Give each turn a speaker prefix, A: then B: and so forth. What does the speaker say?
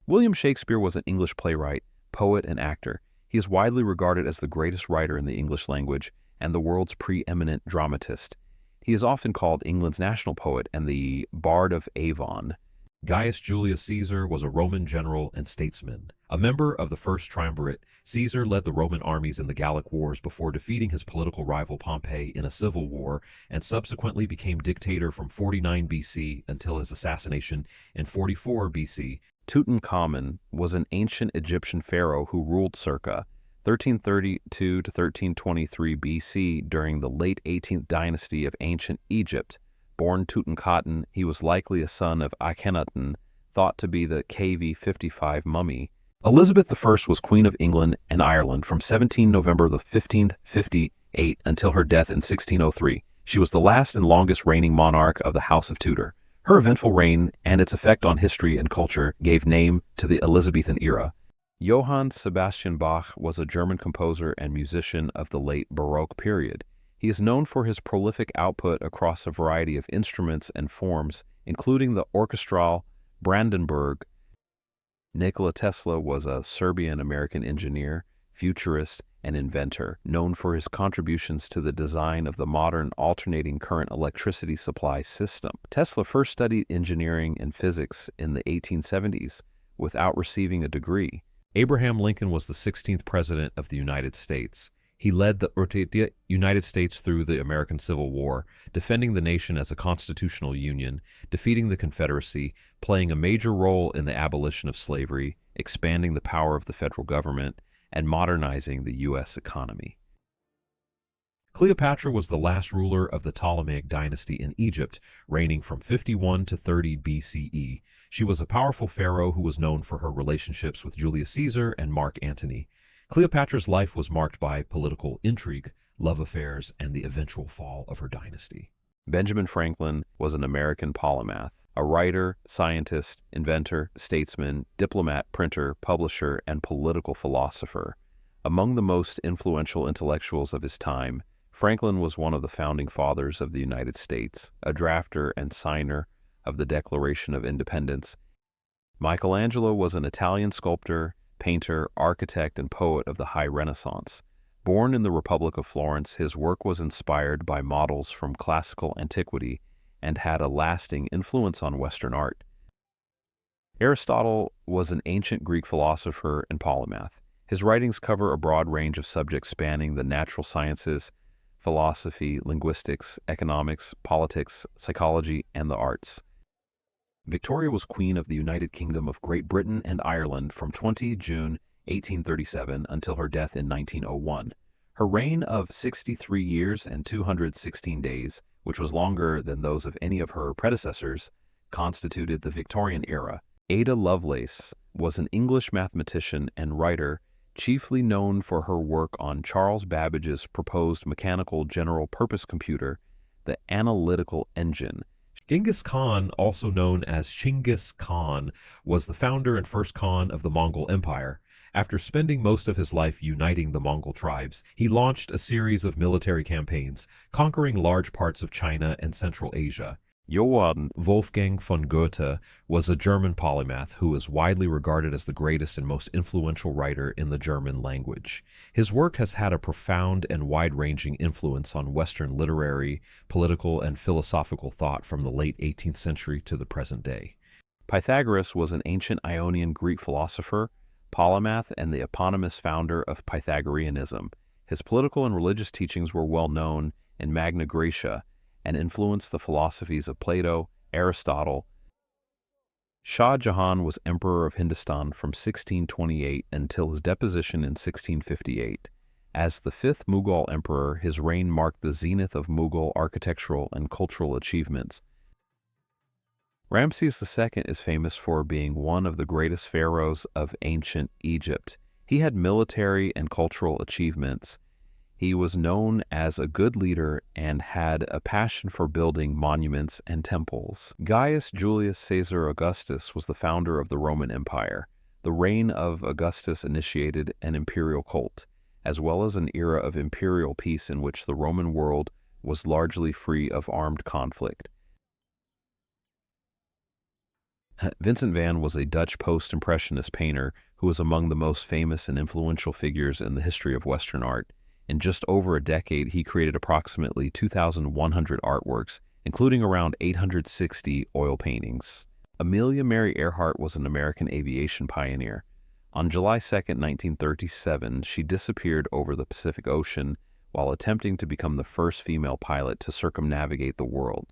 A: William Shakespeare was an English playwright, poet, and actor. He is widely regarded as the greatest writer in the English language and the world's preeminent dramatist. He is often called England's national poet and the Bard of Avon.
B: Gaius Julius Caesar was a Roman general and statesman. A member of the First Triumvirate, Caesar led the Roman armies in the Gallic Wars before defeating his political rival Pompey in a civil war and subsequently became dictator from 49 BC until his assassination in 44 BC.
A: Tutankhamun was an ancient Egyptian pharaoh who ruled circa 1332 to 1323 BC during the late 18th dynasty of ancient Egypt. Born Tutankhaten, he was likely a son of Akhenaten, thought to be the KV-55 mummy. Elizabeth I was Queen of England and Ireland from 17 November 1558 until her death in 1603. She was the last and longest reigning monarch of the House of Tudor. Her eventful reign and its effect on history and culture gave name to the Elizabethan era. Johann Sebastian Bach was a German composer and musician of the late Baroque period. He is known for his prolific output across a variety of instruments and forms, including the orchestral Brandenburg. Nikola Tesla was a Serbian-American engineer, futurist, and inventor, known for his contributions to the design of the modern alternating current electricity supply system. Tesla first studied engineering and physics in the 1870s without receiving a degree.
B: Abraham Lincoln was the 16th President of the United States. He led the United States through the American Civil War, defending the nation as a constitutional union, defeating the Confederacy, playing a major role in the abolition of slavery, expanding the power of the federal government, and modernizing the U.S. economy. Cleopatra was the last ruler of the Ptolemaic dynasty in Egypt, reigning from 51 to 30 BCE. She was a powerful pharaoh who was known for her relationships with Julius Caesar and Mark Antony. Cleopatra's life was marked by political intrigue, love affairs, and the eventual fall of her dynasty.
A: Benjamin Franklin was an American polymath, a writer, scientist, inventor, statesman, diplomat, printer, publisher, and political philosopher. Among the most influential intellectuals of his time, Franklin was one of the founding fathers of the United States, a drafter and signer of the Declaration of Independence. Michelangelo was an Italian sculptor, painter, architect, and poet of the High Renaissance. Born in the Republic of Florence, his work was inspired by models from classical antiquity and had a lasting influence on Western art. Aristotle was an ancient Greek philosopher and polymath. His writings cover a broad range of subjects spanning the natural sciences, philosophy, linguistics, economics, politics, psychology, and the arts. Victoria was Queen of the United Kingdom of Great Britain and Ireland from 20 June 1837 until her death in 1901. Her reign of 63 years and 216 days, which was longer than those of any of her predecessors, constituted the Victorian era. Ada Lovelace was an English mathematician and writer, chiefly known for her work on Charles Babbage's proposed mechanical general-purpose computer, the analytical engine.
B: Genghis Khan, also known as Chinggis Khan, was the founder and first Khan of the Mongol Empire. After spending most of his life uniting the Mongol tribes, he launched a series of military campaigns, conquering large parts of China and Central Asia.
A: Johann
B: Wolfgang von Goethe was a German polymath who is widely regarded as the greatest and most influential writer in the German language. His work has had a profound and wide-ranging influence on Western literary, political, and philosophical thought from the late 18th century to the present day.
A: Pythagoras was an ancient Ionian Greek philosopher, polymath, and the eponymous founder of Pythagoreanism. His political and religious teachings were well known in Magna Graecia and influenced the philosophies of Plato, Aristotle. Shah Jahan was emperor of Hindustan from 1628 until his deposition in 1658. As the fifth Mughal emperor, his reign marked the zenith of Mughal architectural and cultural achievements. Ramses II is famous for being one of the greatest pharaohs of ancient Egypt. He had military and cultural achievements. He was known as a good leader and had a passion for building monuments and temples. Gaius Julius Caesar Augustus was the founder of the Roman Empire. The reign of Augustus initiated an imperial cult, as well as an era of imperial peace in which the Roman world was largely free of armed conflict. Vincent van was a Dutch post-impressionist painter who was among the most famous and influential figures in the history of Western art. In just over a decade, he created approximately 2,100 artworks, including around 860 oil paintings. Amelia Mary Earhart was an American aviation pioneer. On July 2, 1937, she disappeared over the Pacific Ocean while attempting to become the first female pilot to circumnavigate the world.